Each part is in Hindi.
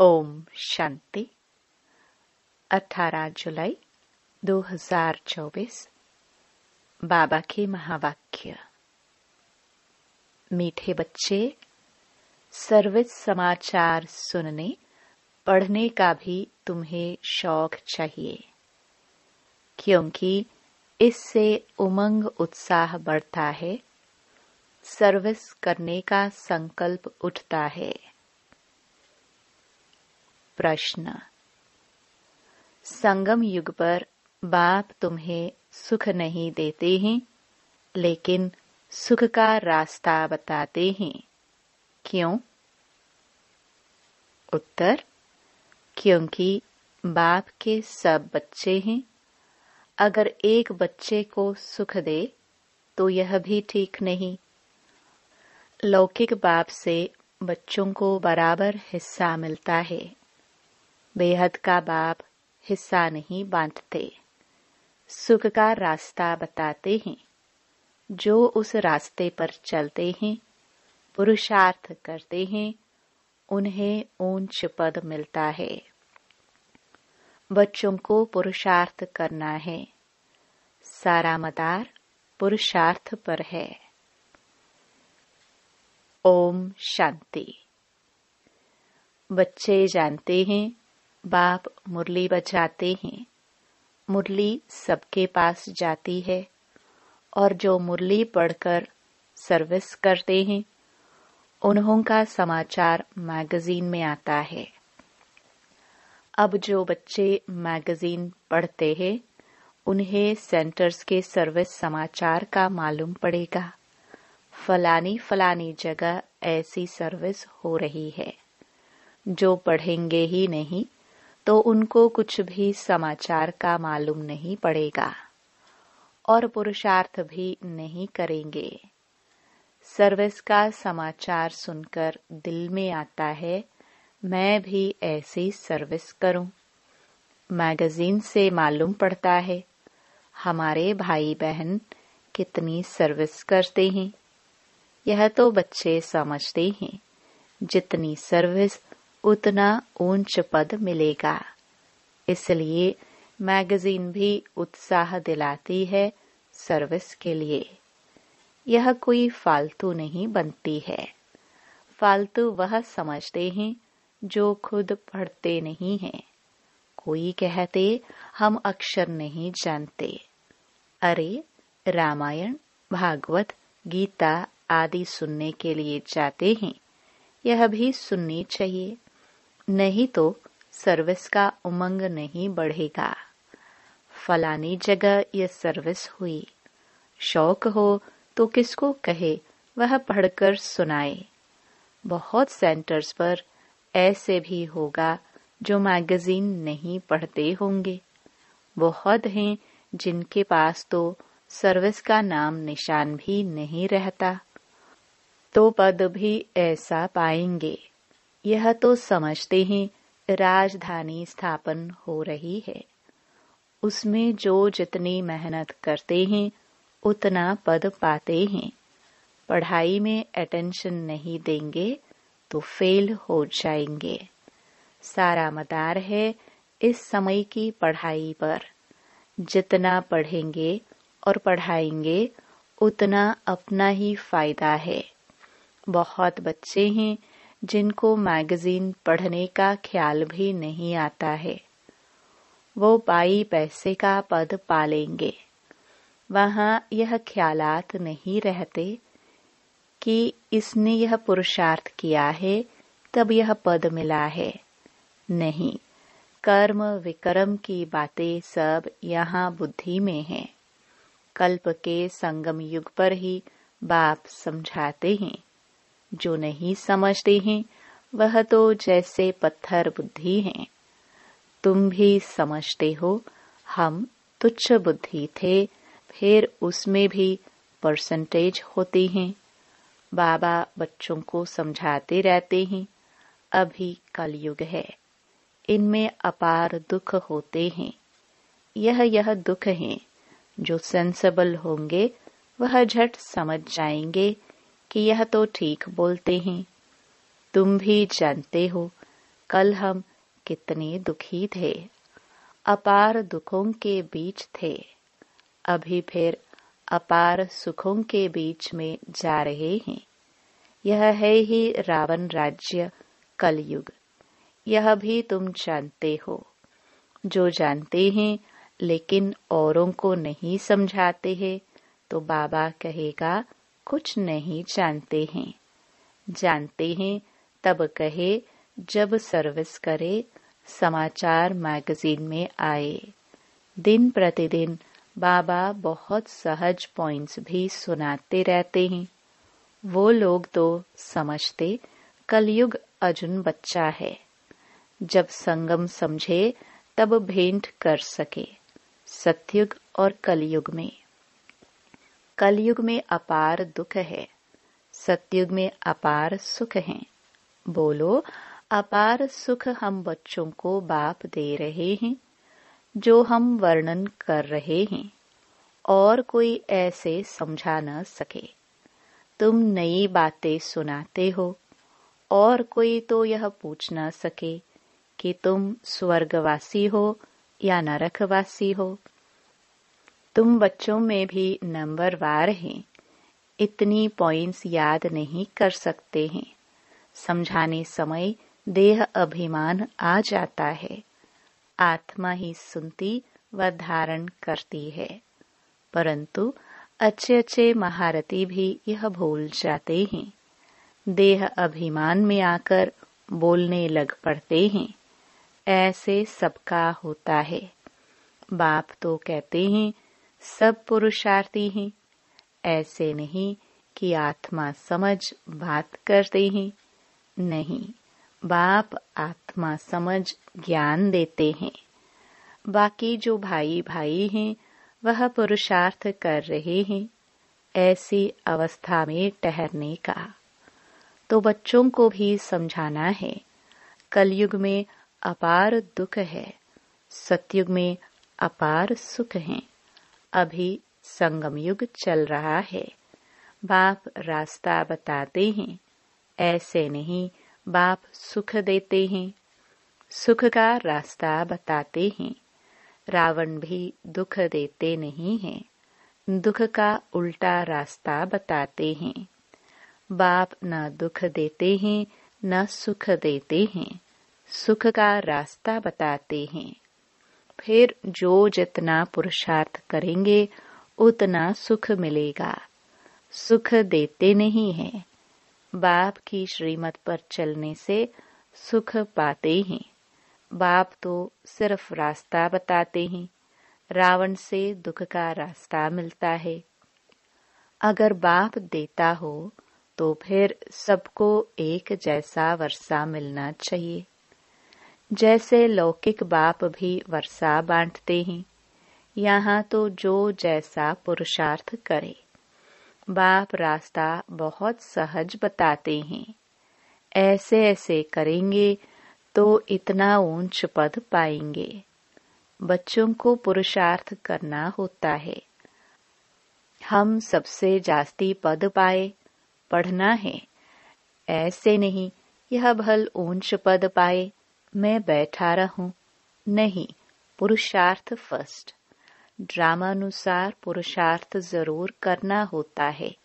ओम शांति। 18 जुलाई 2024। बाबा के महावाक्य। मीठे बच्चे, सर्विस समाचार सुनने पढ़ने का भी तुम्हें शौक चाहिए, क्योंकि इससे उमंग उत्साह बढ़ता है, सर्विस करने का संकल्प उठता है। प्रश्न। संगम युग पर बाप तुम्हें सुख नहीं देते हैं, लेकिन सुख का रास्ता बताते हैं, क्यों? उत्तर। क्योंकि बाप के सब बच्चे हैं। अगर एक बच्चे को सुख दे तो यह भी ठीक नहीं। लौकिक बाप से बच्चों को बराबर हिस्सा मिलता है। बेहद का बाप हिस्सा नहीं बांटते, सुख का रास्ता बताते हैं। जो उस रास्ते पर चलते हैं, पुरुषार्थ करते हैं, उन्हें ऊंच पद मिलता है। बच्चों को पुरुषार्थ करना है। सारा मदार पुरुषार्थ पर है। ओम शांति। बच्चे जानते हैं बाप मुरली बजाते हैं। मुरली सबके पास जाती है, और जो मुरली पढ़कर सर्विस करते हैं, उन्हों का समाचार मैगजीन में आता है। अब जो बच्चे मैगजीन पढ़ते हैं, उन्हें सेंटर्स के सर्विस समाचार का मालूम पड़ेगा। फलानी जगह ऐसी सर्विस हो रही है। जो पढ़ेंगे ही नहीं तो उनको कुछ भी समाचार का मालूम नहीं पड़ेगा, और पुरुषार्थ भी नहीं करेंगे। सर्विस का समाचार सुनकर दिल में आता है, मैं भी ऐसी सर्विस करूं। मैगजीन से मालूम पड़ता है हमारे भाई बहन कितनी सर्विस करते हैं। यह तो बच्चे समझते हैं, जितनी सर्विस उतना ऊंच पद मिलेगा। इसलिए मैगजीन भी उत्साह दिलाती है सर्विस के लिए। यह कोई फालतू नहीं बनती है। फालतू वह समझते हैं जो खुद पढ़ते नहीं हैं। कोई कहते हम अक्षर नहीं जानते। अरे, रामायण, भागवत, गीता आदि सुनने के लिए जाते हैं। यह भी सुननी चाहिए, नहीं तो सर्विस का उमंग नहीं बढ़ेगा। फलानी जगह यह सर्विस हुई। शौक हो तो किसको कहे वह पढ़कर सुनाए। बहुत सेंटर्स पर ऐसे भी होगा जो मैगजीन नहीं पढ़ते होंगे। बहुत हैं जिनके पास तो सर्विस का नाम निशान भी नहीं रहता, तो पद भी ऐसा पाएंगे। यह तो समझते हैं राजधानी स्थापन हो रही है, उसमें जो जितनी मेहनत करते हैं उतना पद पाते हैं। पढ़ाई में अटेंशन नहीं देंगे तो फेल हो जाएंगे। सारा मदार है इस समय की पढ़ाई पर। जितना पढ़ेंगे और पढ़ाएंगे उतना अपना ही फायदा है। बहुत बच्चे हैं जिनको मैगजीन पढ़ने का ख्याल भी नहीं आता है। वो पाई पैसे का पद पालेंगे। वहां यह ख्यालात नहीं रहते कि इसने यह पुरुषार्थ किया है तब यह पद मिला है। नहीं, कर्म विकर्म की बातें सब यहाँ बुद्धि में हैं। कल्प के संगम युग पर ही बाप समझाते हैं। जो नहीं समझते हैं वह तो जैसे पत्थर बुद्धि हैं। तुम भी समझते हो हम तुच्छ बुद्धि थे, फिर उसमें भी परसेंटेज होती हैं। बाबा बच्चों को समझाते रहते हैं, अभी कलयुग है, इनमें अपार दुख होते हैं। यह दुख हैं। जो सेंसेबल होंगे वह झट समझ जाएंगे कि यह तो ठीक बोलते हैं। तुम भी जानते हो कल हम कितने दुखी थे, अपार दुखों के बीच थे, अभी फिर अपार सुखों के बीच में जा रहे हैं। यह है ही रावण राज्य कलयुग। यह भी तुम जानते हो। जो जानते हैं लेकिन औरों को नहीं समझाते हैं, तो बाबा कहेगा कुछ नहीं जानते हैं। जानते हैं तब कहे जब सर्विस करे, समाचार मैगजीन में आए। दिन प्रतिदिन बाबा बहुत सहज पॉइंट्स भी सुनाते रहते हैं। वो लोग तो समझते कलयुग अजुन बच्चा है। जब संगम समझे तब भेंट कर सके, सतयुग और कलयुग में। कलयुग में अपार दुख है, सतयुग में अपार सुख है। बोलो, अपार सुख हम बच्चों को बाप दे रहे हैं, जो हम वर्णन कर रहे हैं, और कोई ऐसे समझा न सके। तुम नई बातें सुनाते हो, और कोई तो यह पूछ न सके कि तुम स्वर्गवासी हो या नरकवासी हो। तुम बच्चों में भी नंबरवार हैं, इतनी पॉइंट्स याद नहीं कर सकते हैं। समझाने समय देह अभिमान आ जाता है। आत्मा ही सुनती व धारण करती है, परंतु अच्छे अच्छे महारथी भी यह भूल जाते हैं। देह अभिमान में आकर बोलने लग पड़ते हैं। ऐसे सबका होता है। बाप तो कहते हैं सब पुरुषार्थी हैं। ऐसे नहीं कि आत्मा समझ बात करते हैं। नहीं, बाप आत्मा समझ ज्ञान देते हैं। बाकी जो भाई भाई हैं वह पुरुषार्थ कर रहे हैं ऐसी अवस्था में ठहरने का। तो बच्चों को भी समझाना है, कलयुग में अपार दुख है, सतयुग में अपार सुख है। अभी संगम युग चल रहा है। बाप रास्ता बताते हैं। ऐसे नहीं बाप सुख देते हैं, सुख का रास्ता बताते हैं। रावण भी दुख देते नहीं हैं, दुख का उल्टा रास्ता बताते हैं। बाप न दुख देते हैं न सुख देते हैं, सुख का रास्ता बताते हैं। फिर जो जितना पुरुषार्थ करेंगे उतना सुख मिलेगा। सुख देते नहीं हैं। बाप की श्रीमत पर चलने से सुख पाते हैं। बाप तो सिर्फ रास्ता बताते हैं। रावण से दुख का रास्ता मिलता है। अगर बाप देता हो तो फिर सबको एक जैसा वर्षा मिलना चाहिए। जैसे लौकिक बाप भी वर्षा बांटते हैं, यहाँ तो जो जैसा पुरुषार्थ करे। बाप रास्ता बहुत सहज बताते हैं। ऐसे ऐसे करेंगे तो इतना ऊंच पद पाएंगे। बच्चों को पुरुषार्थ करना होता है। हम सबसे जास्ती पद पाए, पढ़ना है। ऐसे नहीं यह भल ऊंच पद पाए मैं बैठा रहूं। नहीं, पुरुषार्थ फर्स्ट। ड्रामानुसार पुरुषार्थ जरूर करना होता है।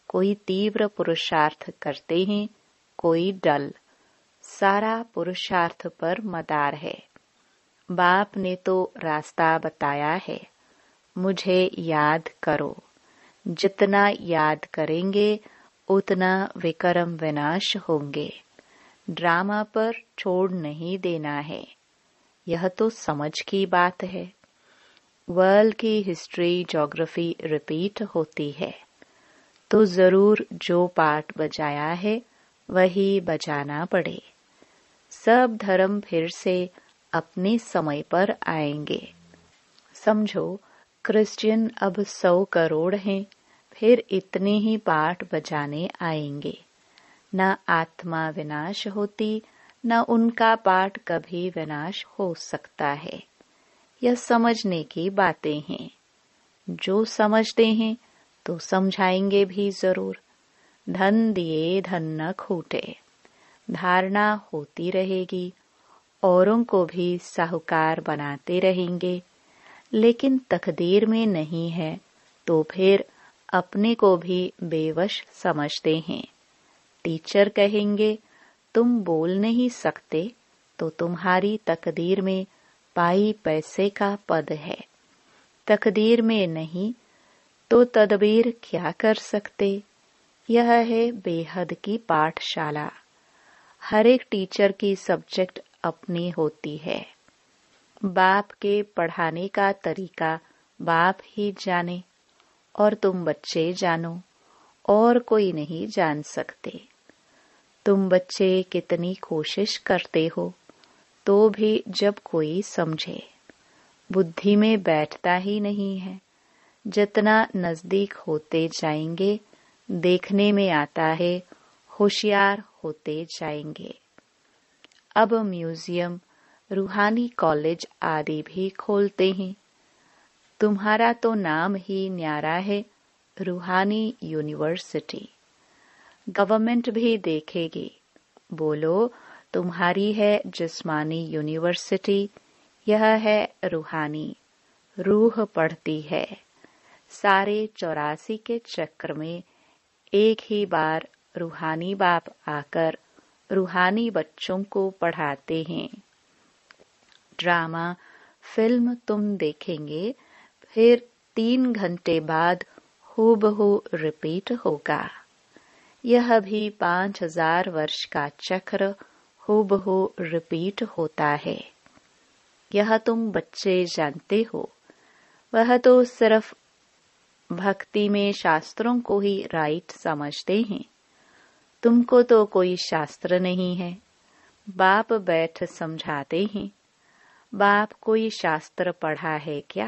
कोई तीव्र पुरुषार्थ करते हैं, कोई डल। सारा पुरुषार्थ पर मदार है। बाप ने तो रास्ता बताया है, मुझे याद करो। जितना याद करेंगे उतना विक्रम विनाश होंगे। ड्रामा पर छोड़ नहीं देना है। यह तो समझ की बात है। वर्ल्ड की हिस्ट्री ज्योग्राफी रिपीट होती है, तो जरूर जो पार्ट बजाया है वही बजाना पड़े। सब धर्म फिर से अपने समय पर आएंगे। समझो क्रिश्चियन अब 100 करोड़ हैं, फिर इतने ही पाठ बजाने आएंगे। न आत्मा विनाश होती, न उनका पाठ कभी विनाश हो सकता है। यह समझने की बातें हैं। जो समझते हैं तो समझाएंगे भी जरूर। धन दिए धन न खूटे। धारणा होती रहेगी, औरों को भी साहूकार बनाते रहेंगे, लेकिन तकदीर में नहीं है तो फिर अपने को भी बेवश समझते हैं। टीचर कहेंगे तुम बोल नहीं सकते तो तुम्हारी तकदीर में पाई पैसे का पद है, तकदीर में नहीं तो तदबीर क्या कर सकते। यह है बेहद की पाठशाला। हर एक टीचर की सब्जेक्ट अपनी होती है। बाप के पढ़ाने का तरीका बाप ही जाने और तुम बच्चे जानो, और कोई नहीं जान सकते। तुम बच्चे कितनी कोशिश करते हो तो भी जब कोई समझे, बुद्धि में बैठता ही नहीं है। जितना नजदीक होते जाएंगे देखने में आता है होशियार होते जाएंगे। अब म्यूजियम, रूहानी कॉलेज आदि भी खोलते हैं। तुम्हारा तो नाम ही न्यारा है, रूहानी यूनिवर्सिटी। गवर्नमेंट भी देखेगी, बोलो तुम्हारी है जिस्मानी यूनिवर्सिटी, यह है रूहानी। रूह पढ़ती है। सारे 84 के चक्र में एक ही बार रूहानी बाप आकर रूहानी बच्चों को पढ़ाते हैं। ड्रामा, फिल्म तुम देखेंगे, फिर 3 घंटे बाद हूबहू रिपीट होगा। यह भी 5000 वर्ष का चक्र हूबहू रिपीट होता है। यह तुम बच्चे जानते हो। वह तो सिर्फ भक्ति में शास्त्रों को ही राइट समझते हैं। तुमको तो कोई शास्त्र नहीं है। बाप बैठ समझाते हैं। बाप कोई शास्त्र पढ़ा है क्या?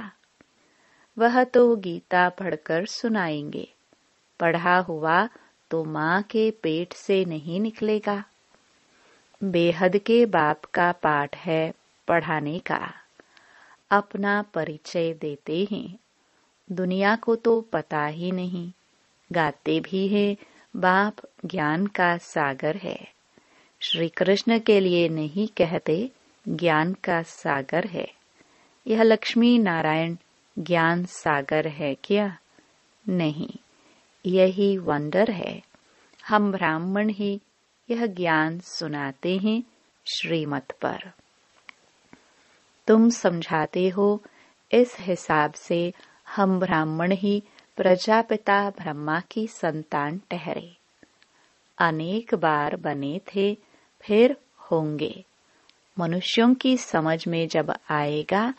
वह तो गीता पढ़कर सुनाएंगे। पढ़ा हुआ तो माँ के पेट से नहीं निकलेगा। बेहद के बाप का पाठ है पढ़ाने का। अपना परिचय देते हैं। दुनिया को तो पता ही नहीं। गाते भी है बाप ज्ञान का सागर है। श्री कृष्ण के लिए नहीं कहते ज्ञान का सागर है। यह लक्ष्मी नारायण ज्ञान सागर है क्या? नहीं, यही वंडर है। हम ब्राह्मण ही यह ज्ञान सुनाते हैं श्रीमत पर। तुम समझाते हो, इस हिसाब से हम ब्राह्मण ही प्रजापिता ब्रह्मा की संतान ठहरे। अनेक बार बने थे, फिर होंगे। मनुष्यों की समझ में जब आएगा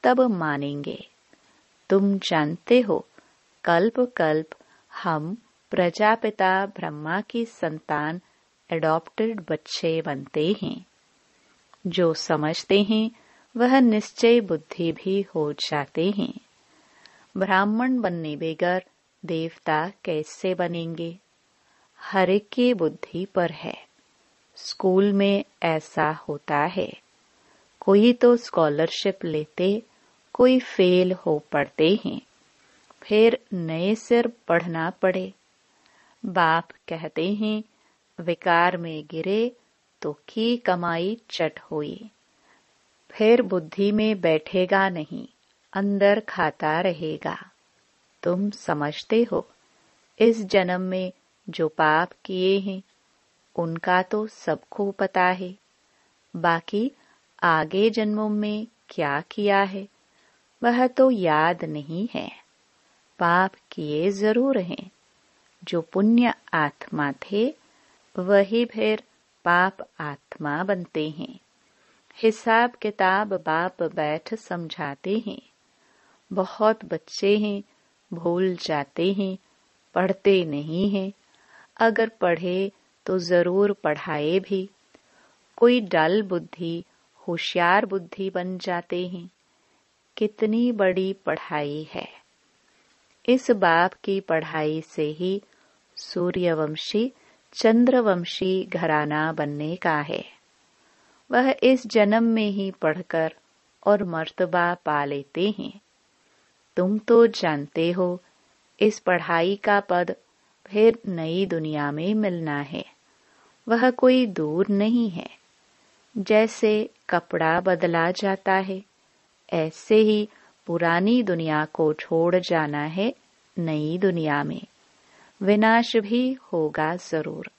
तब मानेंगे। तुम जानते हो, कल्प कल्प हम प्रजापिता ब्रह्मा की संतान एडॉप्टेड बच्चे बनते हैं। जो समझते हैं वह निश्चय बुद्धि भी हो जाते हैं। ब्राह्मण बनने बगैर देवता कैसे बनेंगे? हर एक की बुद्धि पर है। स्कूल में ऐसा होता है। कोई तो स्कॉलरशिप लेते, कोई फेल हो पड़ते हैं, फिर नए सिर पढ़ना पड़े। बाप कहते हैं विकार में गिरे तो की कमाई चट हुई। फिर बुद्धि में बैठेगा नहीं, अंदर खाता रहेगा। तुम समझते हो, इस जन्म में जो पाप किए हैं उनका तो सबको पता है। बाकी आगे जन्मों में क्या किया है वह तो याद नहीं है। पाप किए जरूर हैं। जो पुण्य आत्मा थे वही फिर पाप आत्मा बनते हैं। हिसाब किताब बाप बैठ समझाते हैं। बहुत बच्चे हैं, भूल जाते हैं, पढ़ते नहीं हैं। अगर पढ़े तो जरूर पढ़ाए भी। कोई डल बुद्धि होशियार बुद्धि बन जाते हैं। कितनी बड़ी पढ़ाई है। इस बाप की पढ़ाई से ही सूर्यवंशी चंद्रवंशी घराना बनने का है। वह इस जन्म में ही पढ़कर और मर्तबा पा लेते हैं। तुम तो जानते हो, इस पढ़ाई का पद फिर नई दुनिया में मिलना है। वह कोई दूर नहीं है। जैसे कपड़ा बदला जाता है, ऐसे ही पुरानी दुनिया को छोड़ जाना है नई दुनिया में। विनाश भी होगा जरूर।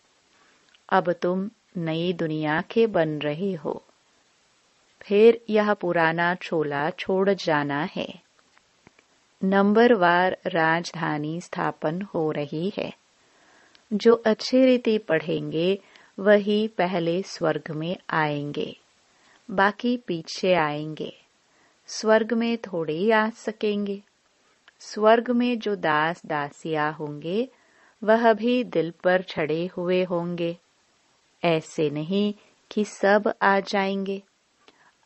अब तुम नई दुनिया के बन रहे हो, फिर यह पुराना चोला छोड़ जाना है। नंबरवार राजधानी स्थापन हो रही है। जो अच्छी रीति पढ़ेंगे वही पहले स्वर्ग में आएंगे, बाकी पीछे आएंगे। स्वर्ग में थोड़े ही आ सकेंगे। स्वर्ग में जो दास दासियां होंगे वह भी दिल पर चढ़े हुए होंगे। ऐसे नहीं कि सब आ जाएंगे।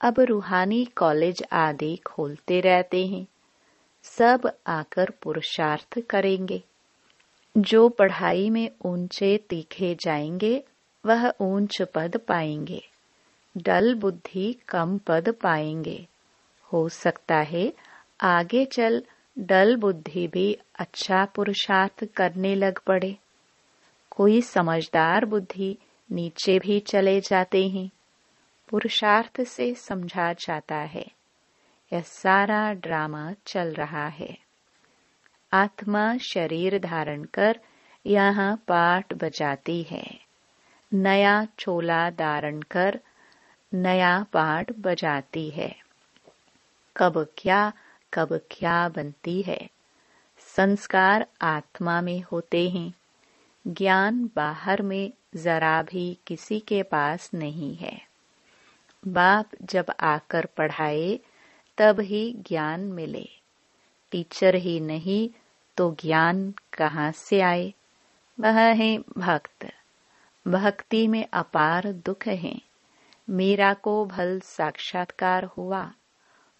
अब रूहानी कॉलेज आदि खोलते रहते हैं। सब आकर पुरुषार्थ करेंगे। जो पढ़ाई में ऊंचे तीखे जाएंगे वह ऊंच पद पाएंगे। डल बुद्धि कम पद पाएंगे। हो सकता है आगे चल डल बुद्धि भी अच्छा पुरुषार्थ करने लग पड़े। कोई समझदार बुद्धि नीचे भी चले जाते हैं। पुरुषार्थ से समझा जाता है। यह सारा ड्रामा चल रहा है। आत्मा शरीर धारण कर यहाँ पाठ बजाती है। नया चोला धारण कर नया पाठ बजाती है। कब क्या बनती है। संस्कार आत्मा में होते हैं। ज्ञान बाहर में जरा भी किसी के पास नहीं है। बाप जब आकर पढ़ाए तब ही ज्ञान मिले। टीचर ही नहीं तो ज्ञान कहाँ से आए। वह है भक्त। भक्ति में अपार दुख है। मीरा को भल साक्षात्कार हुआ,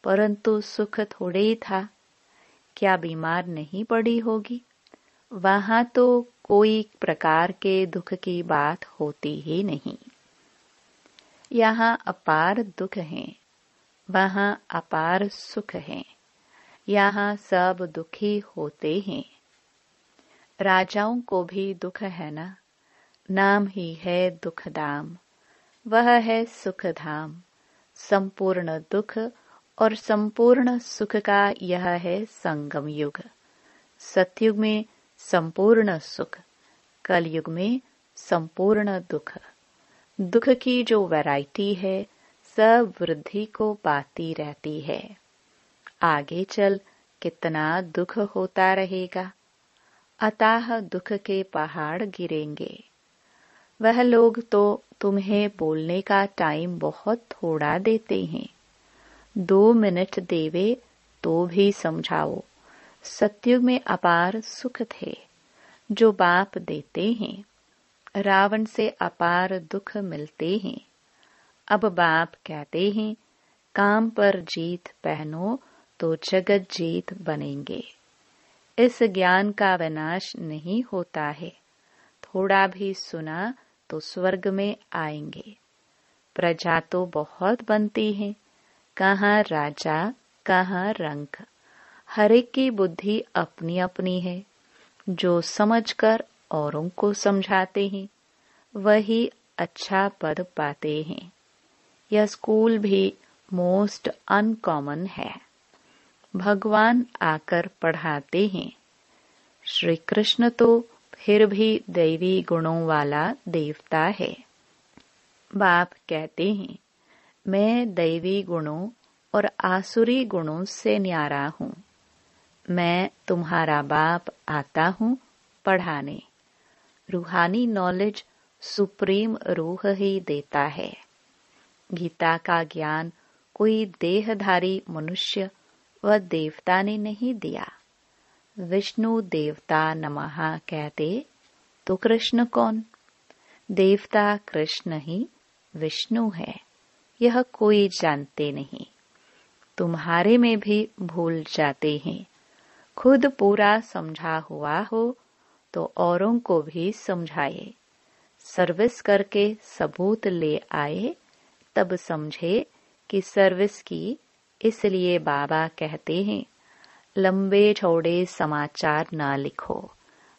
परंतु सुख थोड़े ही था। क्या बीमार नहीं पड़ी होगी? वहां तो कोई प्रकार के दुख की बात होती ही नहीं। यहाँ अपार दुख है, वहां अपार सुख है। यहाँ सब दुखी होते हैं। राजाओं को भी दुख है ना। नाम ही है दुखधाम। वह है सुखधाम। संपूर्ण दुख और संपूर्ण सुख का यह है संगम युग। सतयुग में संपूर्ण सुख, कलयुग में संपूर्ण दुख। दुख की जो वैरायटी है सब वृद्धि को पाती रहती है। आगे चल कितना दुख होता रहेगा। अतः दुख के पहाड़ गिरेंगे। वह लोग तो तुम्हें बोलने का टाइम बहुत थोड़ा देते हैं। 2 मिनट देवे तो भी समझाओ। सतयुग में अपार सुख थे जो बाप देते हैं। रावण से अपार दुख मिलते हैं। अब बाप कहते हैं काम पर जीत पहनो तो जगत जीत बनेंगे। इस ज्ञान का विनाश नहीं होता है। थोड़ा भी सुना तो स्वर्ग में आएंगे। प्रजा तो बहुत बनती है। कहाँ राजा, कहाँ रंक। हर एक की बुद्धि अपनी अपनी है। जो समझकर औरों को समझाते हैं वही अच्छा पद पाते हैं। यह स्कूल भी मोस्ट अनकॉमन है। भगवान आकर पढ़ाते हैं। श्री कृष्ण तो फिर भी दैवी गुणों वाला देवता है। बाप कहते हैं मैं दैवी गुणों और आसुरी गुणों से न्यारा हूँ। मैं तुम्हारा बाप आता हूँ पढ़ाने। रूहानी नॉलेज सुप्रीम रूह ही देता है। गीता का ज्ञान कोई देहधारी मनुष्य व देवता ने नहीं दिया। विष्णु देवता नमः कहते तो कृष्ण कौन? देवता कृष्ण ही विष्णु है। यह कोई जानते नहीं। तुम्हारे में भी भूल जाते हैं। खुद पूरा समझा हुआ हो तो औरों को भी समझाए। सर्विस करके सबूत ले आए तब समझे कि सर्विस की। इसलिए बाबा कहते हैं लंबे चौड़े समाचार ना लिखो।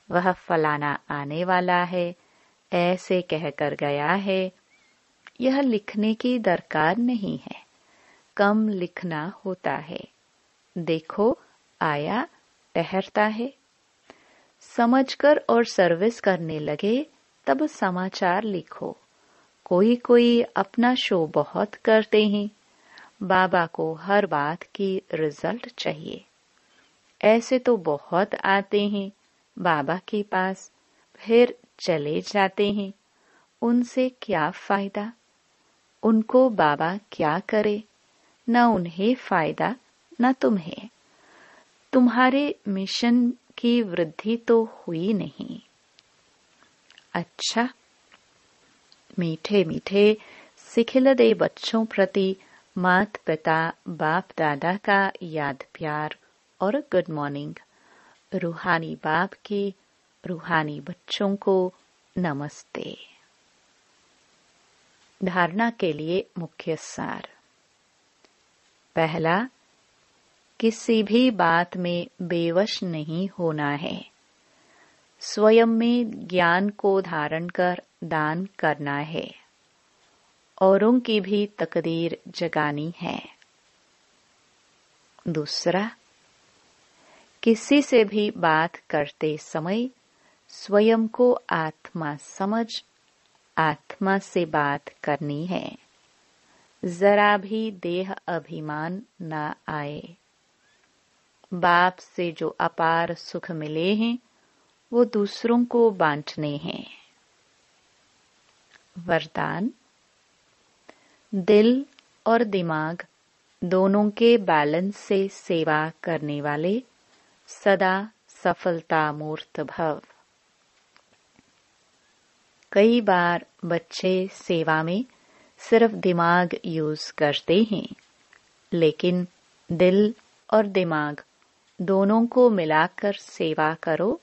वह फलाना आने वाला है, ऐसे कहकर गया है। यह लिखने की दरकार नहीं है, कम लिखना होता है। देखो आया, ठहरता है। समझकर और सर्विस करने लगे तब समाचार लिखो। कोई कोई अपना शो बहुत करते हैं, बाबा को हर बात की रिजल्ट चाहिए। ऐसे तो बहुत आते हैं बाबा के पास, फिर चले जाते हैं। उनसे क्या फायदा? उनको बाबा क्या करे? न उन्हें फायदा न तुम्हें। तुम्हारे मिशन की वृद्धि तो हुई नहीं। अच्छा, मीठे मीठे सिखिलदे बच्चों प्रति मात पिता बाप दादा का याद प्यार और गुड मॉर्निंग। रूहानी बाप की रूहानी बच्चों को नमस्ते। धारणा के लिए मुख्य सार। पहला, किसी भी बात में बेवश नहीं होना है। स्वयं में ज्ञान को धारण कर दान करना है। औरों की भी तकदीर जगानी है। दूसरा, किसी से भी बात करते समय स्वयं को आत्मा समझ आत्मा से बात करनी है। जरा भी देह अभिमान न आए। बाप से जो अपार सुख मिले हैं वो दूसरों को बांटने हैं। वरदान। दिल और दिमाग दोनों के बैलेंस से सेवा करने वाले सदा सफलता मूर्त भव। कई बार बच्चे सेवा में सिर्फ दिमाग यूज करते हैं, लेकिन दिल और दिमाग दोनों को मिलाकर सेवा करो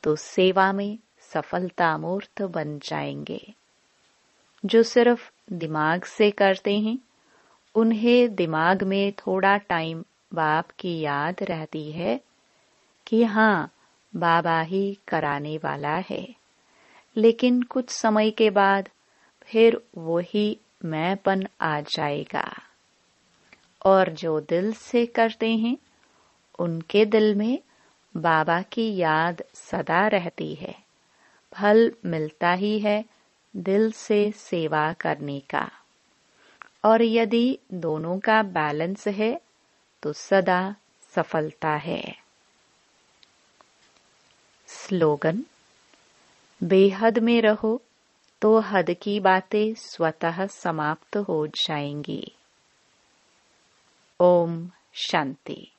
तो सेवा में सफलता मूर्त बन जाएंगे। जो सिर्फ दिमाग से करते हैं उन्हें दिमाग में थोड़ा टाइम बाप की याद रहती है कि हाँ, बाबा ही कराने वाला है, लेकिन कुछ समय के बाद फिर वही मैंपन आ जाएगा। और जो दिल से करते हैं उनके दिल में बाबा की याद सदा रहती है। फल मिलता ही है दिल से सेवा करने का। और यदि दोनों का बैलेंस है तो सदा सफलता है। स्लोगन। बेहद में रहो तो हद की बातें स्वतः समाप्त हो जाएंगी। ओम शांति।